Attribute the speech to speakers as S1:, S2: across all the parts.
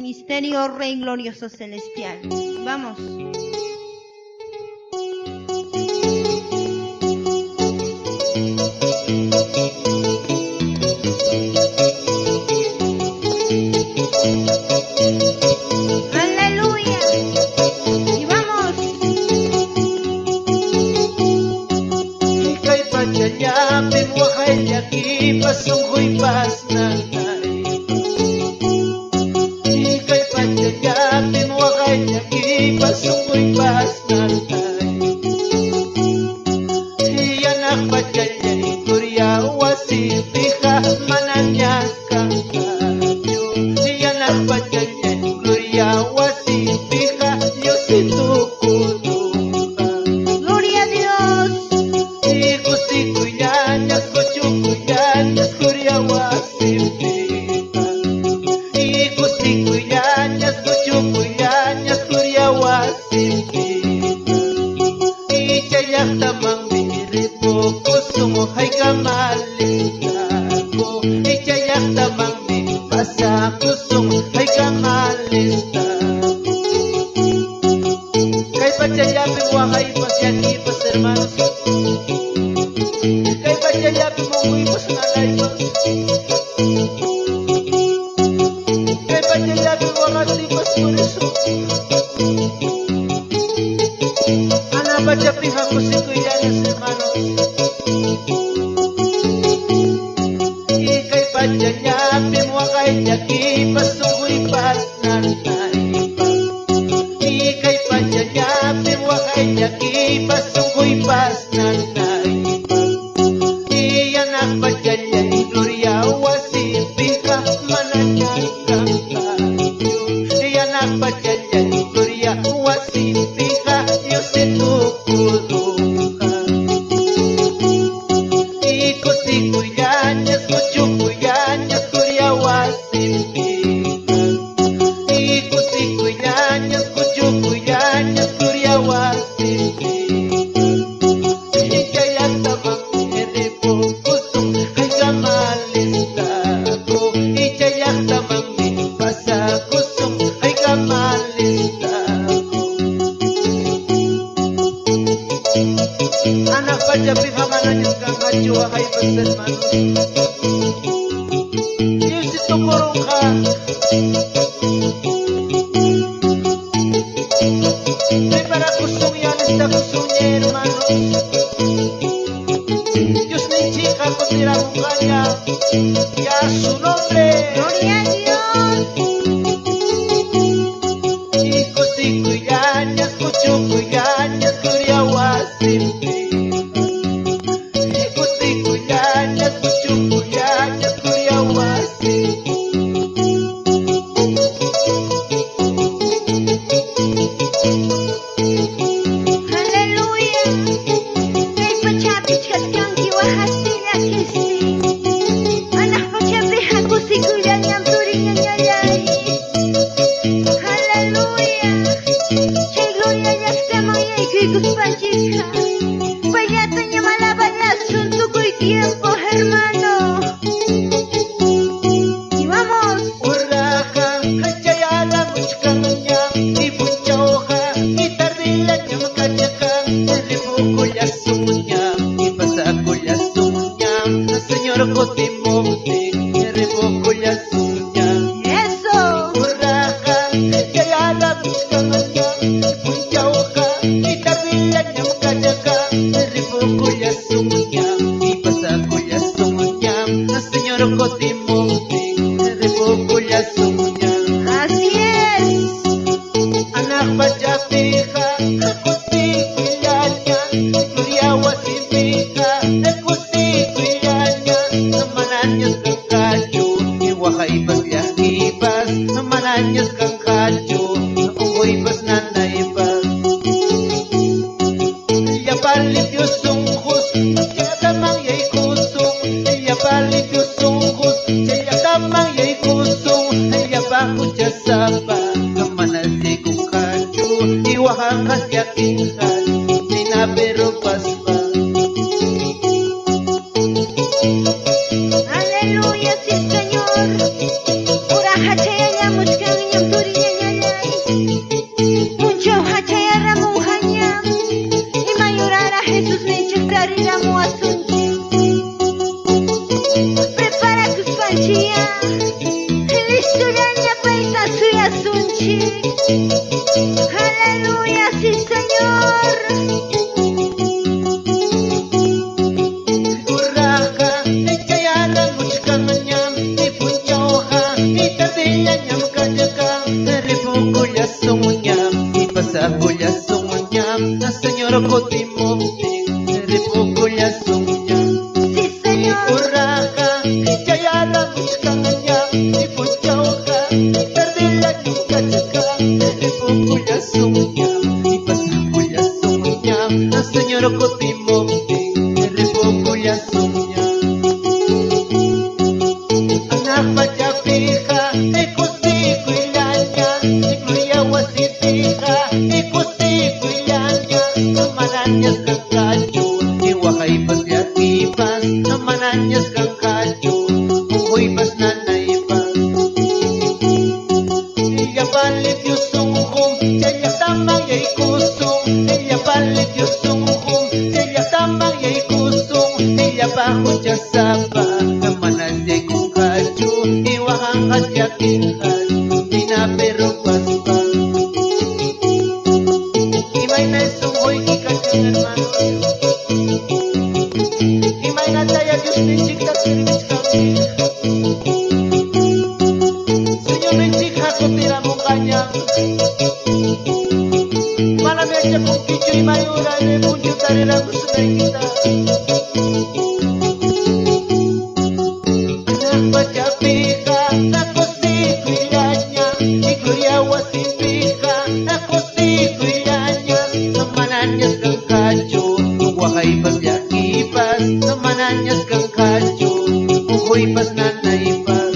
S1: ministerio, Rey glorioso celestial. Vamos. Aleluya. Y vamos.
S2: Ika'y padyayapin, wakay yaki, pasungkoy pas nanay. Ika'y padyayapin, wakay yaki, pasungkoy pas nanay. Iyanak padyayay, kuryawa sipika, mananyas kang kadyo. Iyanak padyayay, kuryawa sipika, yositukulo.
S1: Gloria a Dios.
S2: Ikustikuyanas, kuchukuyanas, kuryawasimika. Ikustikuyanas, kuchukuyanas, kuryawasimika. Ichayak tamang biripo, kusumo hay kamalistako. Ichayak tamang biripasa, kusumo hay kamalistako. Kay padyayapin wakay pasyakipas, hermanos. Kay padyayapin mo uipos nanay mo. Kay padyayapin wakatipas mo riso. Ana padyapin ako si kuyanas, hermanos. Kay padyayapin wakay yakipas, uipas nanay mo. Ika'y padyayapin, wakay yakipas, sungkoy pas nanay. Iyanak padyayay, gloria wasipika, mananyas kang kadyo. Iyanak padyayay, gloria wasipika, yositukuloka. Ikustikuyanas, kuchukuyanas, gloria wasipika. Ikustikuyanas, kuchukuyanas, gloria wasipika. Ichayak tamang eripo, kusong ay kamalistako. Ichayak tamang minipasa, kusong ay kamalistako. Anak padyapin hamananyas kang kadyo, kay pasarmanos. Yung situkurong ka. Ay para kusong yanis na kusong niya, hermanos. Diyos na yung chika, kutira mo kanya. Ya su nombre.
S1: Gloria a Dios.
S2: Ikustikuyanas, kuchukuyanas, kuryawasimika. Ikustikuyanas, kuchukuyanas, kuryawasimika.
S1: Aleluya. Kay pachapichat kang kiwahasila kisi. Anak pachapih ako si kulang yang turing yang nyayay. Aleluya. Chay gloria yang tamang yay kuy kuspachika. Payatanya malabalas suntukoy tiempo, hermano. Y vamos.
S2: Uraka, kajayala, muchkanganya, ipunchauha, itardilanya, makachakang, ilibukulya sumunya, ipasakulya sumunya, na Señor Kotimonte, ilibukulya sumunya.
S1: Eso.
S2: Uraka, kajayala, muchkanganya, ipunchauha, itardilanya, makachakang, ilibukulya sumunya, ipasakulya sumunya, na Señor Kotimonte, ilibukulya sumunya.
S1: Así es.
S2: Anak padyapika, akustikuilanya, gloria wasipika, akustikuilanya, namananyas kang kadyo, iwakay pasyakipas, namananyas kang kadyo, ungoy pas nanaypas. Yapalit yung sungkos, kaya tamang yay kusong, yapalit yung sungkos, kaya tamang yay kusong, yapakot siya sapa, kamanasi kong kadyo, iwahakas yaking kadyo, sinapero paspa.
S1: Aleluya, sí, Señor. Ora hachaya muchkan Chic. Aleluya, sí Señor.
S2: Uraha, echayara muchkamanyam, ipunchauha, itadillanyam kajaka, ripukuya sumunyam, ipasakuya sumunyam, na señor kotimomti, ripukuya sumunyam.
S1: Sí Señor.
S2: Uraha, echayara muchkamanyam, ipunchauha, itadillanyam kajaka, ripukuya sumunyam, ipasakuya sumunyam, na señor kotimomti, ripukuya sumunyam. Anak pajapika, ikusiku ilanya, ikluya wasipika, ikusiku ilanya, namananyas kang kacho, iwakay pasyakipas, namananyas kang kacho, umuy pas nanaypas. Iya balit yung sungkum, siya tamang yay kusong, iya balit yung sungkum, siya tamang yay kusong, iya bakot siya sapa, namananyay kong kacho, iwakang kadyakihan, di na pero paspa. Imay na sunghoy kikadyan hermano, imay na tayo Diyos pinsik na sirwis kami. Señor pinsik ako tira mo kanyang, malamig siya kong kicho imayura, punyo tarila gusto na kita. Anak pajapika, ako si kuilanya, ikuya wasipika, ako si kuilanya, namananyas kang kacho, wakay pasyakipas, namananyas kang kacho, ukoy pas nanaypas.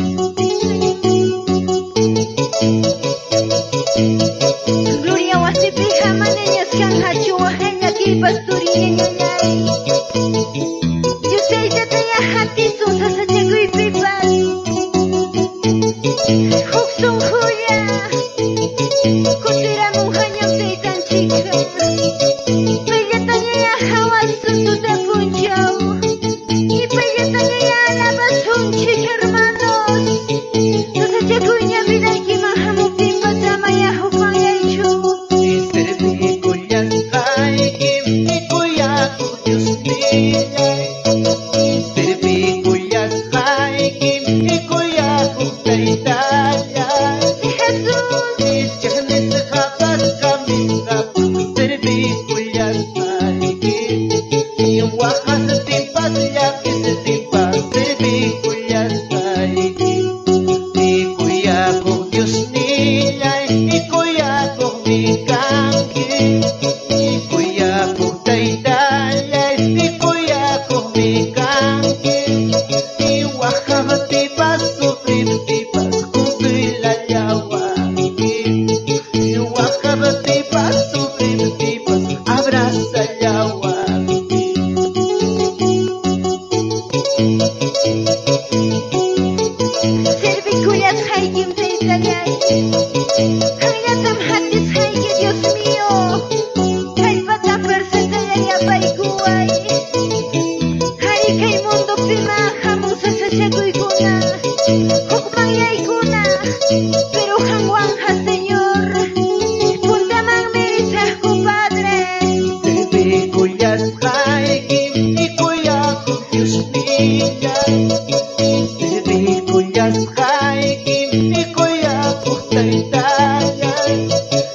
S1: Gloria wasipija mananyas kang hachu wahanya kibas turinya nyanyay. Yo sei de taya hati susa sa jagoy pipas. Huksong huya. Kutira mong hanyang taytan chika. Paya tanya ya hawas susu da punjaw. Ipaya tanya ya labas hunchik hermanos. Susa jagoy niya biday kimahamog pipas ramaya hukmang yaichu.
S2: Iserbi kulyas kaikim, ikuya kudyos niyay. Iserbi kulyas kaikim, ikuya kutaytayay.
S1: Jesus.
S2: Ichahnis kapas kami kapu, serbi kulyas kaikim. Iwakas timpas yakis timpas, serbi kulyas kaikim. Ikuya kudyos niyay, ikuya kumikangki, ikuya kutaytayay, ikuya kumikangki. Iwakabatipas, sufribtipas, kung suilalawangki. Iwakabatipas, sufribtipas, abrasalawangki.
S1: Servicuyas haygim taytayay. Hanyatam hatis haygi Dios mío. Haypata persatayay apaykuway. Hay kay mundo pima hamusa sa siyaguykuna. Hukmang yaykuna. Pero hangwang ha Señor. Puntamang mirisah ko Padre.
S2: Serbi kulyas kaikim, ikuya kudyos niyay. Serbi kulyas kaikim, ikuya kutaytayay.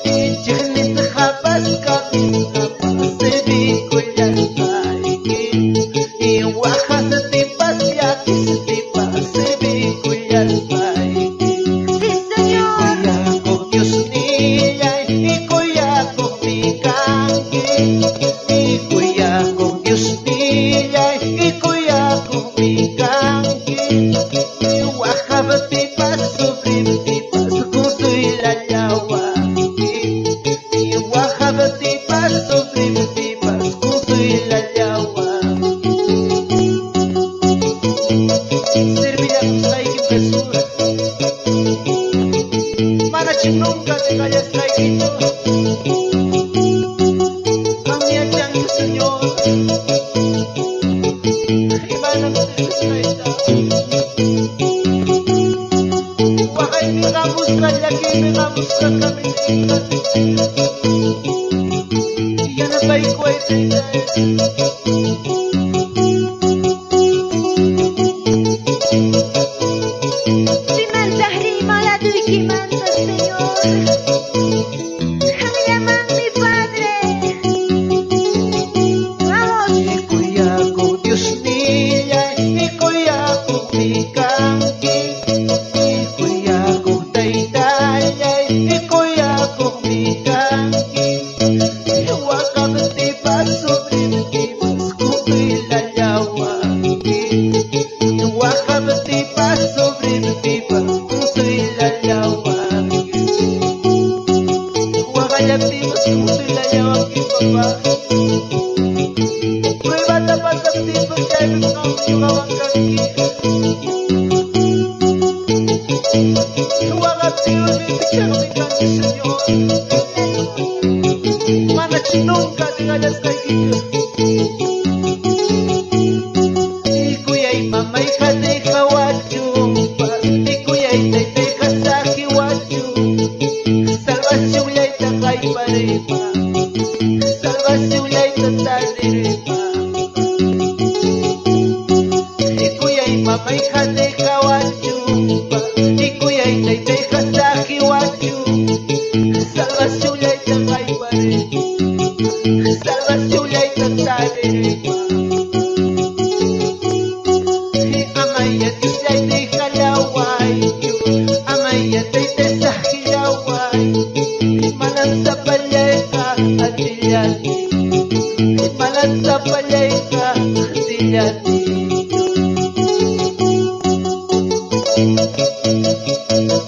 S2: Ichahnis kapas kami kapas, serbi kulyas kaikim. Iwakas tipas yakis tipas, serbi kulyas kaikim.
S1: Sí, Señor.
S2: Ikuya kudyos niyay, ikuya kumikangki. Ikuya kudyos niyay, ikuya kumikangki. Iwakabatipas, sufribtipas, kung suilalawangki. Iwakabatipas, sufribtipas, kung suilalawangki. Servilla kusaikim kasura, mana chinunga te callas kaikito. Kami adyang yung Señor, imanang service na ita. Wakay mi kamus Kallaki vamos a caminar. Ya no hay cuenta.
S1: Si manta rima la doy que manta, Señor. Llama a mi Padre. Vamos.
S2: Ikuyaku Dios niya, ikuyaku mikangi, ikuyaku taydaya, ikuyaku mikangi. Wakab tiba sobrevivimos kung ilalawagi. Wakab tiba sobrevivimos kung ilalawagi. Wakayaptimos kung ilalawagi papa. Prueba dapat tertipu jadi kau kawan kaki. Wakab tiba bicara dengan Señor. Mana nunca digalas kay gitu. Ikuyay mamay kade kawadyo pa. Ikuyay tay kasaki wadyo. Salvasyon lay takay parima. Salvasyon lay tatanirima. Ikuyay mamay kade kawadyo pa. Ikuyay tay kasaki wadyo. Salvasyon lay takay parima. Salvasyon lay tatanirima. Amaya Diyos ay di kalaway. Amaya tay sa hilaway. Malang sa palay ka at dilyati. Malang sa palay ka at dilyati.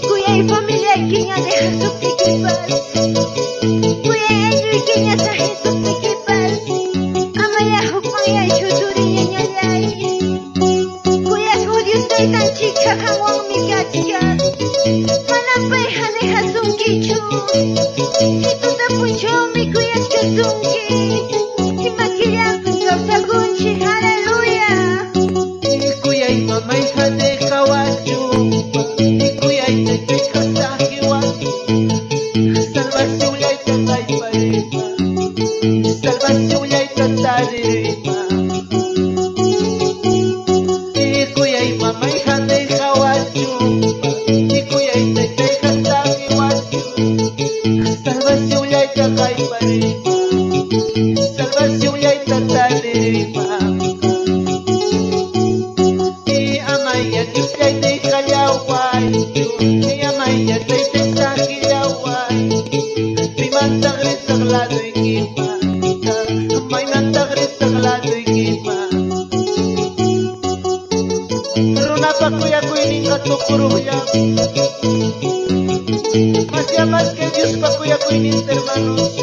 S1: Kuyay familia ikinya de Jesús tikipas. Kuyay enyo ikinya sa Jesús tikipas. Amaya hukmaya chuturinya nyalay. Kuyay Dios tay tan chica hangwang migatiyan. Manapay hane hasungkichu. Ito ta puncho mi kuyas kasungki. Imakiyang kausa kunchi. Hallelujah.
S2: Ikuyay mamay kade kawadyo pa. Ikuyay tay kasaki wadyo. Salvasyon lay takay parima. Salvasyon lay tatanirima. Ikuyay mamay kade kawadyo pa. Ikuyay tay kasaki wadyo. Salvasyon lay takay parima. Salvasyon lay tatanirima. Amaya Diyos ay di kalaway. Amaya tay sa kilaway. May mantang rin sa klado'y kimanta. May mantang rin sa klado'y kimanta. Pero napakuya ko ining katukuruya. Mas yaman kay Diyos pakuya ko ining hermanos.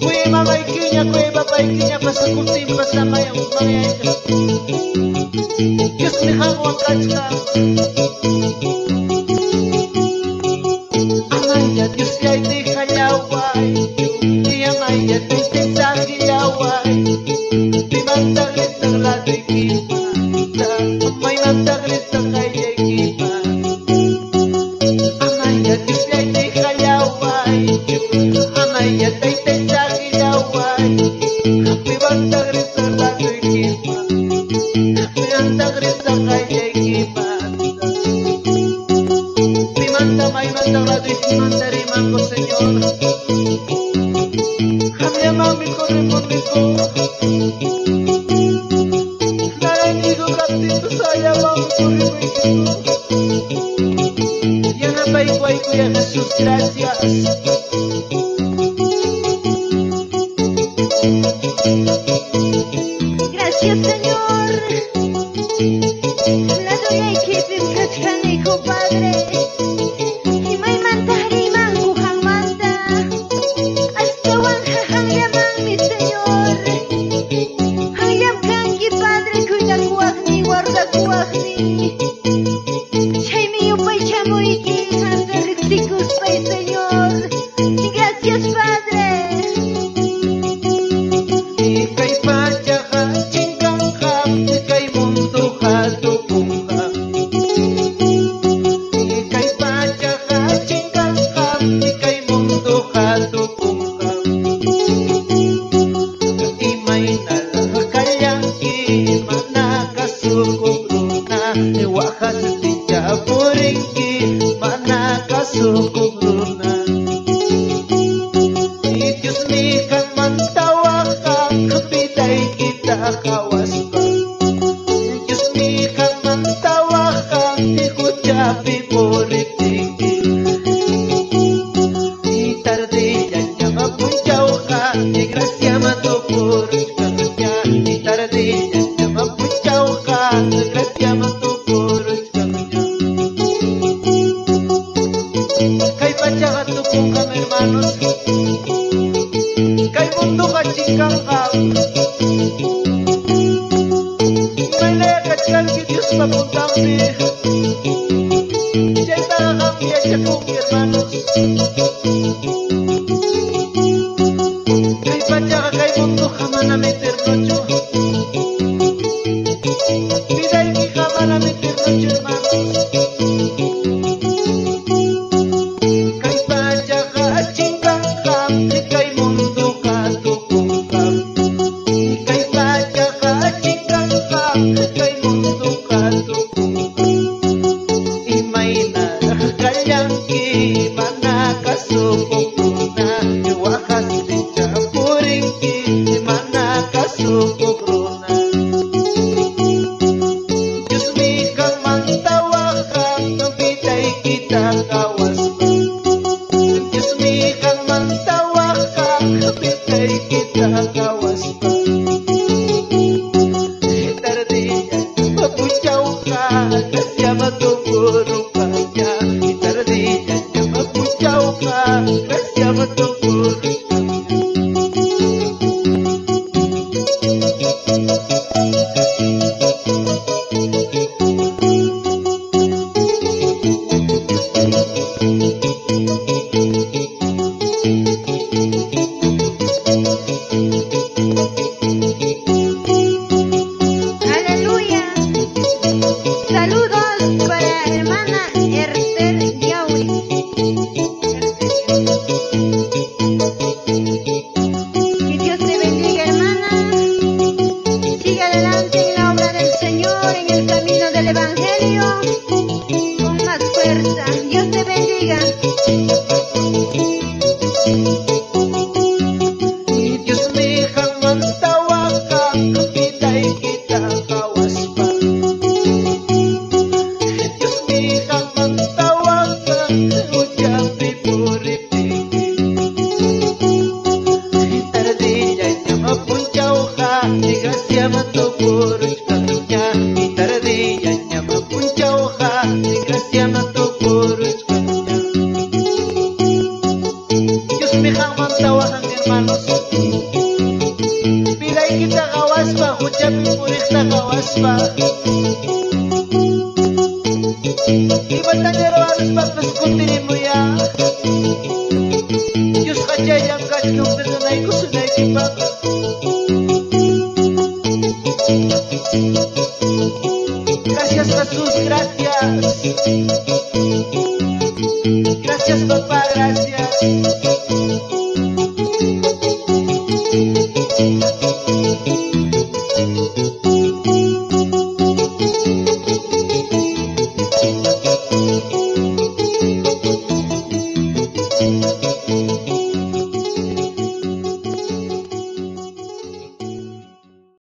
S2: Kuya mamay kinya, kuya babay kinya, pasakutin pasamay ang mga ito. Diyos ni hangwang kachka. Amaya Diyos ay di kalaway. Amaya tay sa kilaway. May mantang rin sa klado'y kimanta. May mantang rin sa kaya'y kimanta. Amaya Diyos ay di kalaway. Amaya tay sa kilaway. May mantang rin sa klado'y kimanta. May mantang rin sa kaya'y kimanta. May mantang klado'y kimanta rimang ko, Señor. Kami mami ko repone ko. Narinig ko kapit ko saya mami ko repone ko. Yan ang bayi-bayi ko ya Jesus, gracias.
S1: Gracias, Señor. La doy a Kipim Kachkani, compadre. Y may mantahariman kuhang manta. Hasta wang hahangyaman, mi Señor. Hangyam kanki, Padre, cuida kuwagni, guarda kuwagni. Chay mi upay chamoy ki, handa riktikus pay, Señor.
S2: kasukugruna. Diyos mi kang mantawa kang kapiday kita kawas pa. Diyos mi kang mantawa kang di ko jabi politiki. Itardiyan niya mapunjaw ka, di grasya matupurot ka niya. Itardiyan niya mapunjaw ka, di grasya matupurot ka niya. Kay pacha ka tukong kami hermanos, kay mundo ka chikang ka. May nayakatyan ki Diyos papuntang di. Siya'y nakakangya siya kong hermanos. Kay pacha ka kay mundo ka manamiterno Diyo. Biday ki ka manamiterno Diyo hermanos. Kay pacha ka chikang ka, kay mundo ka tukong ka. Kay pacha ka chikang ka, kay mundo ka tukong ka. Imay na nakakayang ki, manakasupok na. Iwakas din siya puring ki, manakasupok na. Diyos mi kang mantawa kang nabiday kita kawas pa. Diyos mi kang mantawa kang nabiday kita kawas pa. Itardiyan mapunjaw ka, kasya matupuro ka niya. Itardiyan niya mapunjaw ka, kasya matupuro ka niya.
S1: Aleluya. Saludos para hermana Esther Yauri. Que Dios te bendiga, hermana. Siga adelante en la obra del Señor, en el camino del Evangelio, con más fuerza. Dios te bendiga.
S2: Diyos mi kang mantawa kang kapiday kita kawas pa. Diyos mi kang mantawa kang ujabi puripiki. Itardiyan niya mapunjaw ka, di grasya matupurot ka niya. Itardiyan niya mapunjaw ka, di grasya matupurot ka niya. Diyos mi kang mantawa kang hermanos. Pilay kita kawas pa, ujabi purik na kawas pa. Iba't na hermanos pagkas kuntinin mo ya. Diyos ka dyan ka, nung nanay ko sunay kipag. Gracias Jesús, gracias. Gracias papá, gracias.